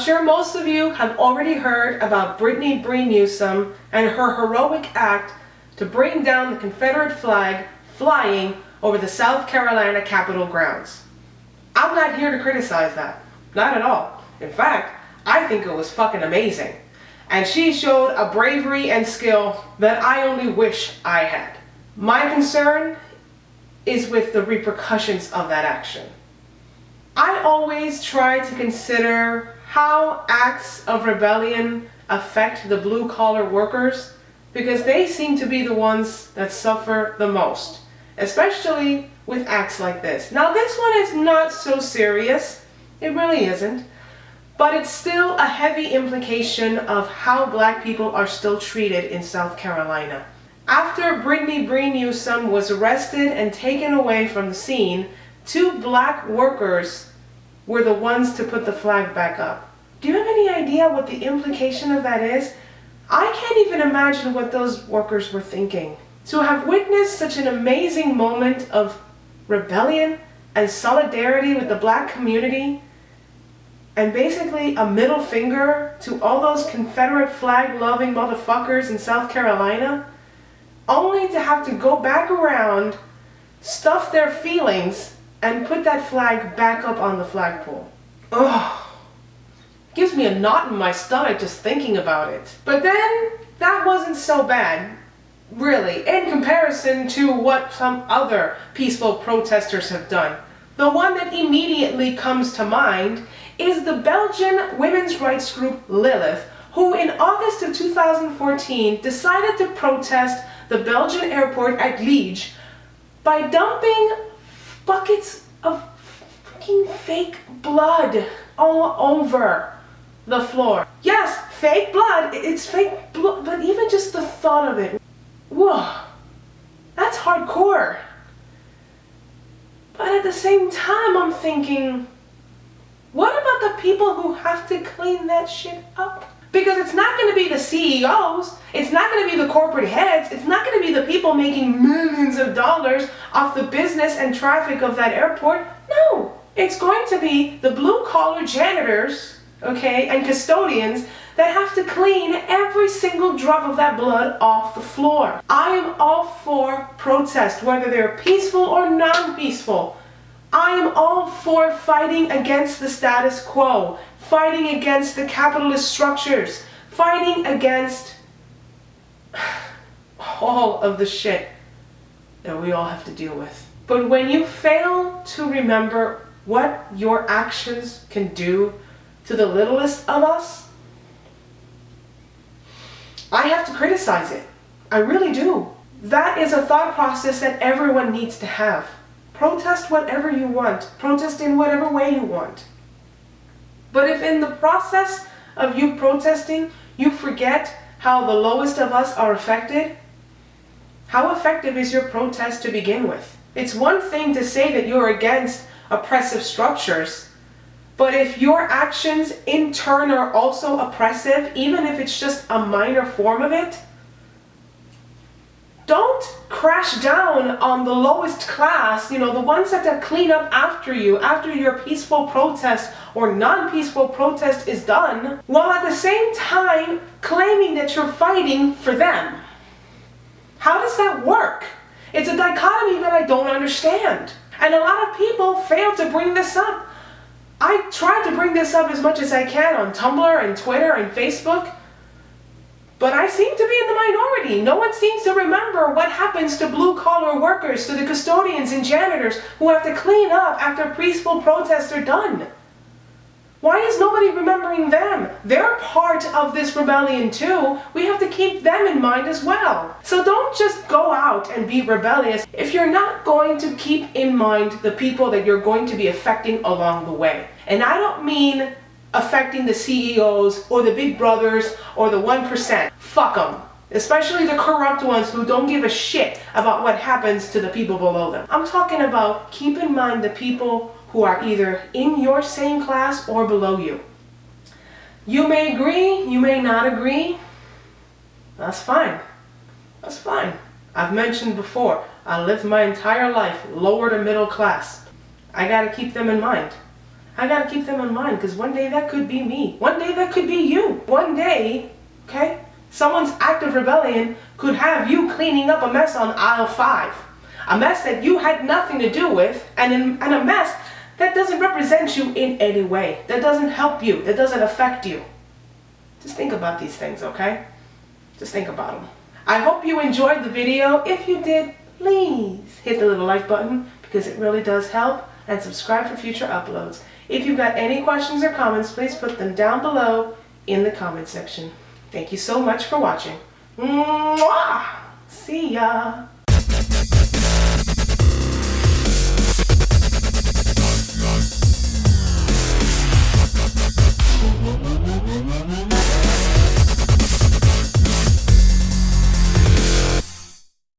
sure most of you have already heard about Brittany Bree Newsom and her heroic act to bring down the Confederate flag flying over the South Carolina Capitol grounds. I'm not here to criticize that. Not at all. In fact, I think it was fucking amazing. And she showed a bravery and skill that I only wish I had. My concern is with the repercussions of that action. I always try to consider how acts of rebellion affect the blue-collar workers because they seem to be the ones that suffer the most, especially with acts like this. Now, this one is not so serious. It really isn't. But it's still a heavy implication of how black people are still treated in South Carolina. After Brittany Bree Newsom was arrested and taken away from the scene, 2 black workers were the ones to put the flag back up. Do you have any idea what the implication of that is? I can't even imagine what those workers were thinking. To have witnessed such an amazing moment of rebellion and solidarity with the black community, and basically a middle finger to all those Confederate flag-loving motherfuckers in South Carolina, only to have to go back around, stuff their feelings, and put that flag back up on the flagpole. Ugh. Gives me a knot in my stomach just thinking about it. But then, that wasn't so bad, really, in comparison to what some other peaceful protesters have done. The one that immediately comes to mind is the Belgian women's rights group Lilith, who in August of 2014 decided to protest the Belgian airport at Liege by dumping buckets of fucking fake blood all over the floor. Yes, fake blood, it's fake blood, but even just the thought of it, whoa, that's hardcore. But at the same time, I'm thinking, what about the people who have to clean that shit up? Because it's not going to be the CEOs, it's not going to be the corporate heads, it's not going to be the people making millions of dollars off the business and traffic of that airport. No, it's going to be the blue-collar janitors, okay, and custodians that have to clean every single drop of that blood off the floor. I am all for protest, whether they're peaceful or non-peaceful. I am all for fighting against the status quo, fighting against the capitalist structures, fighting against all of the shit that we all have to deal with. But when you fail to remember what your actions can do to the littlest of us, I have to criticize it. I really do. That is a thought process that everyone needs to have. Protest whatever you want. Protest in whatever way you want. But if in the process of you protesting, you forget how the lowest of us are affected, how effective is your protest to begin with? It's one thing to say that you're against oppressive structures, but if your actions in turn are also oppressive, even if it's just a minor form of it, don't crash down on the lowest class, the ones that clean up after you, after your peaceful protest or non-peaceful protest is done, while at the same time claiming that you're fighting for them. How does that work? It's a dichotomy that I don't understand. And a lot of people fail to bring this up. I try to bring this up as much as I can on Tumblr and Twitter and Facebook, but I seem to be in the minority. No one seems to remember what happens to blue-collar workers, to the custodians and janitors who have to clean up after peaceful protests are done. Why is nobody remembering them? They're part of this rebellion too. We have to keep them in mind as well. So don't just go out and be rebellious if you're not going to keep in mind the people that you're going to be affecting along the way. And I don't mean affecting the CEOs or the big brothers or the 1%. Fuck them. Especially the corrupt ones who don't give a shit about what happens to the people below them. I'm talking about keep in mind the people who are either in your same class or below you. You may agree, you may not agree. That's fine. That's fine. I've mentioned before, I lived my entire life lower to middle class. I gotta keep them in mind. I gotta keep them in mind, because one day that could be me. One day that could be you. One day, okay, someone's act of rebellion could have you cleaning up a mess on aisle 5. A mess that you had nothing to do with, and a mess that doesn't represent you in any way. That doesn't help you. That doesn't affect you. Just think about these things, okay? Just think about them. I hope you enjoyed the video. If you did, please hit the little like button, because it really does help, and subscribe for future uploads. If you've got any questions or comments, please put them down below in the comment section. Thank you so much for watching. Mwah! See ya!